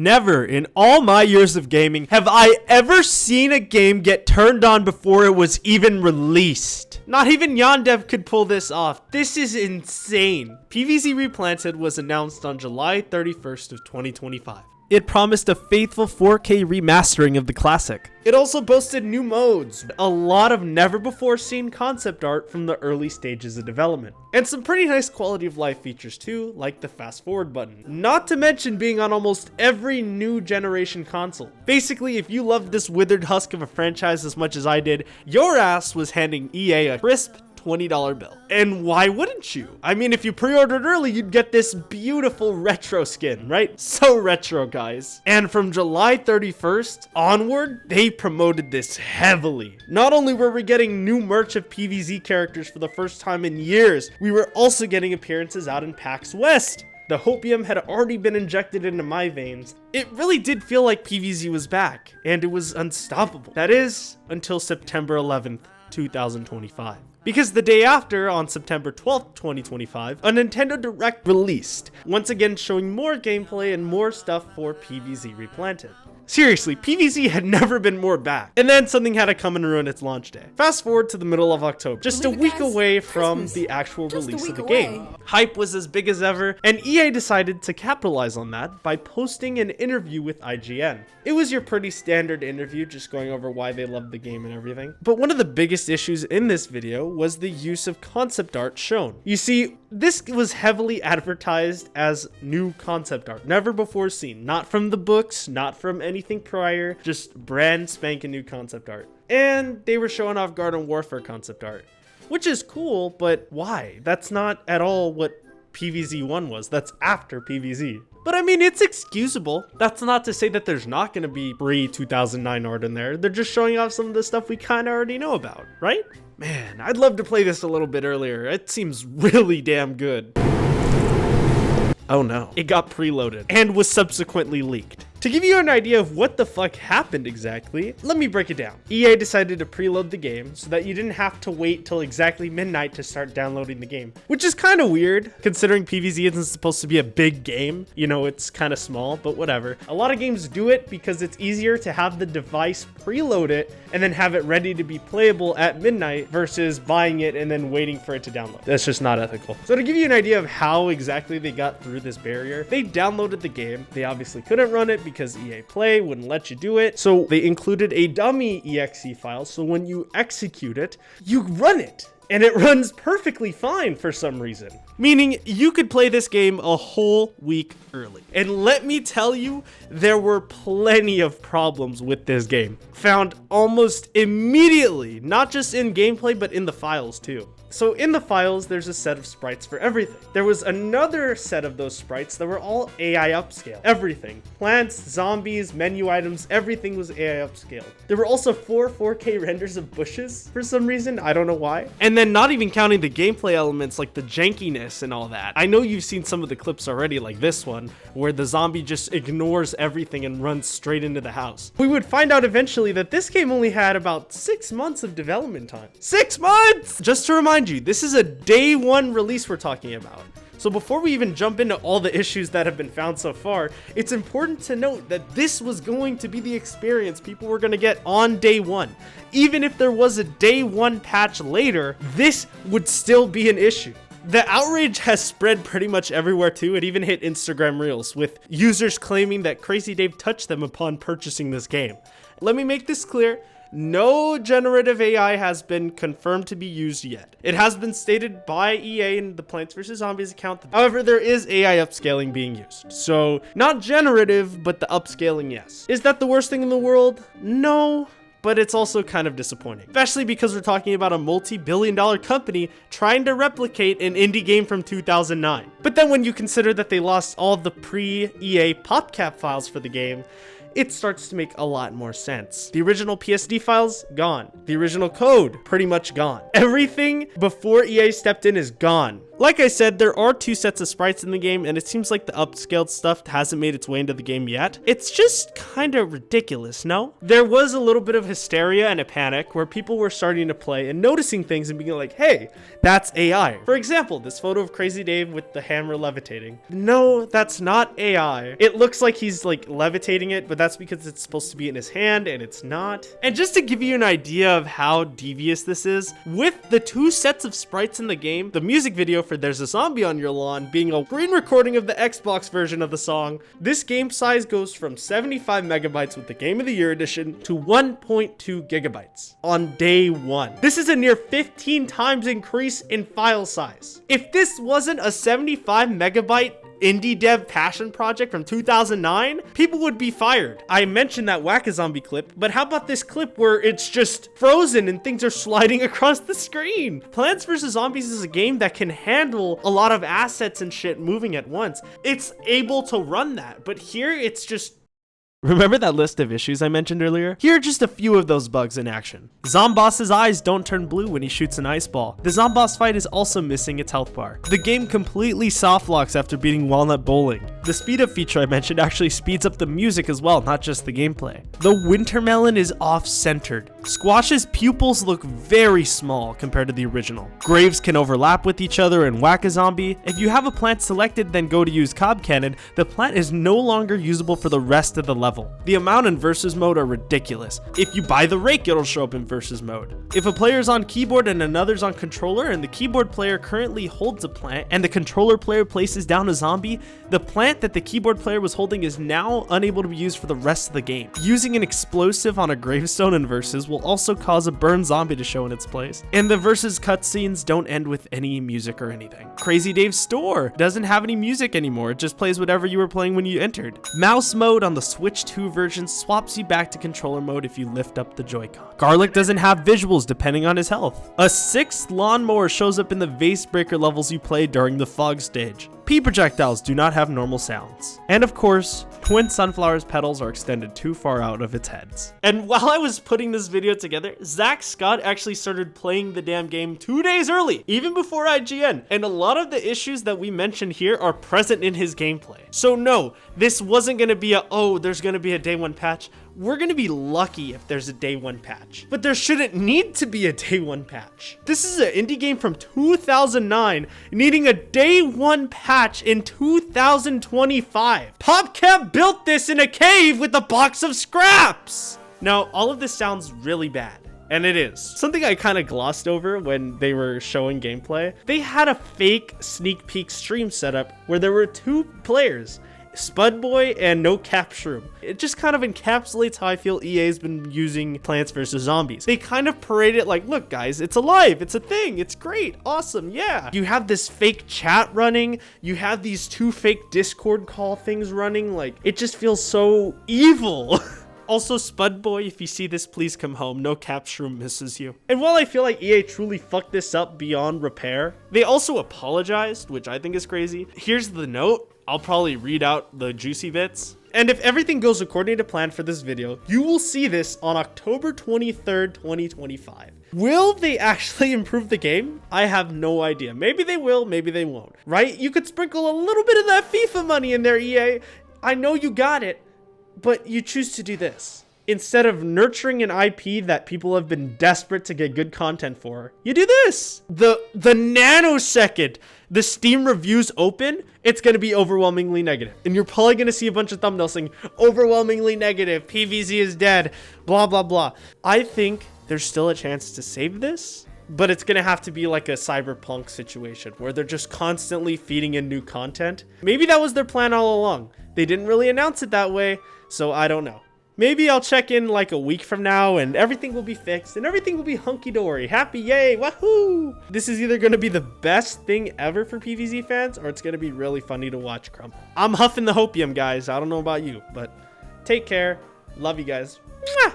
Never in all my years of gaming have I ever seen a game get turned on before it was even released. Not even Yondev could pull this off. This is insane. PvZ Replanted was announced on July 31st of 2025. It promised a faithful 4K remastering of the classic. It also boasted new modes, a lot of never before seen concept art from the early stages of development, and some pretty nice quality of life features too, like the fast forward button. Not to mention being on almost every new generation console. Basically, if you loved this withered husk of a franchise as much as I did, your ass was handing EA a crisp $20 bill. And why wouldn't you? I mean, if you pre-ordered early, you'd get this beautiful retro skin, right? So retro, guys. And from July 31st onward, they promoted this heavily. Not only were we getting new merch of PvZ characters for the first time in years, we were also getting appearances out in PAX West. The hopium had already been injected into my veins. It really did feel like PvZ was back, and it was unstoppable. That is, until September 11th, 2025. Because the day after, on September 12th, 2025, a Nintendo Direct released, once again showing more gameplay and more stuff for PvZ Replanted. Seriously, PvZ had never been more back. And then something had to come and ruin its launch day. Fast forward to the middle of October, just a week away from the actual release of the game. Hype was as big as ever, and EA decided to capitalize on that by posting an interview with IGN. It was your pretty standard interview, just going over why they loved the game and everything. But one of the biggest issues in this video was the use of concept art shown. You see, this was heavily advertised as new concept art, never before seen. Not from the books, not from anything prior, just brand spanking new concept art. And they were showing off Garden Warfare concept art, which is cool, but why? That's not at all what PvZ1 was. That's after PvZ. But I mean, it's excusable. That's not to say that there's not going to be pre-2009 art in there. They're just showing off some of the stuff we kind of already know about, right? Man, I'd love to play this a little bit earlier. It seems really damn good. Oh no, it got preloaded and was subsequently leaked. To give you an idea of what the fuck happened exactly, let me break it down. EA decided to preload the game so that you didn't have to wait till exactly midnight to start downloading the game, which is kind of weird considering PvZ isn't supposed to be a big game. You know, it's kind of small, but whatever. A lot of games do it because it's easier to have the device preload it and then have it ready to be playable at midnight versus buying it and then waiting for it to download. That's just not ethical. So to give you an idea of how exactly they got through this barrier, they downloaded the game. They obviously couldn't run it because EA Play wouldn't let you do it. So they included a dummy exe file. So when you execute it, you run it. And it runs perfectly fine for some reason. Meaning you could play this game a whole week early. And let me tell you, there were plenty of problems with this game. Found almost immediately, not just in gameplay, but in the files too. So in the files, there's a set of sprites for everything. There was another set of those sprites that were all AI upscale. Everything. Plants, zombies, menu items, everything was AI upscaled. There were also 4K renders of bushes for some reason. I don't know why. And then not even counting the gameplay elements like the jankiness and all that. I know you've seen some of the clips already, like this one, where the zombie just ignores everything and runs straight into the house. We would find out eventually that this game only had about 6 months of development time. 6 months! Just to remind you, this is a day one release we're talking about. So before we even jump into all the issues that have been found so far, it's important to note that this was going to be the experience people were going to get on day one. Even if there was a day one patch later, this would still be an issue. The outrage has spread pretty much everywhere too. It even hit Instagram Reels, with users claiming that Crazy Dave touched them upon purchasing this game. Let me make this clear. No generative AI has been confirmed to be used yet. It has been stated by EA in the Plants vs. Zombies account. However, there is AI upscaling being used. So not generative, but the upscaling, yes. Is that the worst thing in the world? No. But it's also kind of disappointing, especially because we're talking about a multi-billion-dollar company trying to replicate an indie game from 2009. But then when you consider that they lost all the pre-EA PopCap files for the game, it starts to make a lot more sense. The original PSD files, gone. The original code, pretty much gone. Everything before EA stepped in is gone. Like I said, there are 2 sets of sprites in the game, and it seems like the upscaled stuff hasn't made its way into the game yet. It's just kind of ridiculous, no? There was a little bit of hysteria and a panic where people were starting to play and noticing things and being like, hey, that's AI. For example, this photo of Crazy Dave with the hammer levitating. No, that's not AI. It looks like he's like levitating it, but that's because it's supposed to be in his hand and it's not. And just to give you an idea of how devious this is, with the 2 sets of sprites in the game, the music video for There's a Zombie on Your Lawn being a screen recording of the Xbox version of the song, this game size goes from 75 megabytes with the Game of the Year edition to 1.2 gigabytes on day 1. This is a near 15 times increase in file size. If this wasn't a 75 megabyte indie dev passion project from 2009, people would be fired. I mentioned that Whack-A-Zombie clip, but how about this clip where it's just frozen and things are sliding across the screen? Plants vs. Zombies is a game that can handle a lot of assets and shit moving at once. It's able to run that, but here it's just... Remember that list of issues I mentioned earlier? Here are just a few of those bugs in action. Zomboss's eyes don't turn blue when he shoots an ice ball. The Zomboss fight is also missing its health bar. The game completely soft locks after beating Walnut Bowling. The speed up feature I mentioned actually speeds up the music as well, not just the gameplay. The Wintermelon is off-centered. Squash's pupils look very small compared to the original. Graves can overlap with each other in Whack-A-Zombie. If you have a plant selected, then go to use Cob Cannon, the plant is no longer usable for the rest of the level. The amount in versus mode are ridiculous. If you buy the rake, it'll show up in versus mode. If a player's on keyboard and another's on controller, and the keyboard player currently holds a plant and the controller player places down a zombie, the plant that the keyboard player was holding is now unable to be used for the rest of the game. Using an explosive on a gravestone in versus will also cause a burned zombie to show in its place. And the versus cutscenes don't end with any music or anything. Crazy Dave's store doesn't have any music anymore. It just plays whatever you were playing when you entered. Mouse mode on the Switch 2 version swaps you back to controller mode if you lift up the Joy-Con. Garlic doesn't have visuals depending on his health. A 6th lawnmower shows up in the vase breaker levels you play during the fog stage. Pea projectiles do not have normal sounds. And of course, Twin Sunflower's petals are extended too far out of its heads. And while I was putting this video together, Zach Scott actually started playing the damn game 2 days early, even before IGN. And a lot of the issues that we mentioned here are present in his gameplay. So no, this wasn't gonna be there's gonna be a day 1 patch. We're gonna be lucky if there's a day 1 patch, but there shouldn't need to be a day 1 patch. This is an indie game from 2009 needing a day 1 patch in 2025. PopCap built this in a cave with a box of scraps. Now, all of this sounds really bad. And it is. Something I kind of glossed over when they were showing gameplay. They had a fake sneak peek stream setup where there were 2 players, Spudboy and No Cap Shroom. It just kind of encapsulates how I feel EA's been using Plants vs. Zombies. They kind of parade it like, look guys, it's alive, it's a thing, it's great, awesome, yeah. You have this fake chat running, you have these 2 fake Discord call things running, like, it just feels so evil. Also, Spudboy, if you see this, please come home. No Cap Shroom misses you. And while I feel like EA truly fucked this up beyond repair, they also apologized, which I think is crazy. Here's the note. I'll probably read out the juicy bits. And if everything goes according to plan for this video, you will see this on October 23rd, 2025. Will they actually improve the game? I have no idea. Maybe they will, maybe they won't, right? You could sprinkle a little bit of that FIFA money in there, EA. I know you got it. But you choose to do this. Instead of nurturing an IP that people have been desperate to get good content for, you do this. The nanosecond the Steam reviews open, it's going to be overwhelmingly negative. And you're probably going to see a bunch of thumbnails saying, overwhelmingly negative, PVZ is dead, blah, blah, blah. I think there's still a chance to save this, but it's going to have to be like a Cyberpunk situation where they're just constantly feeding in new content. Maybe that was their plan all along. They didn't really announce it that way, so I don't know. Maybe I'll check in like a week from now and everything will be fixed and everything will be hunky-dory. Happy, yay, wahoo! This is either going to be the best thing ever for PvZ fans or it's going to be really funny to watch crumble. I'm huffing the hopium, guys. I don't know about you, but take care. Love you guys. Mwah!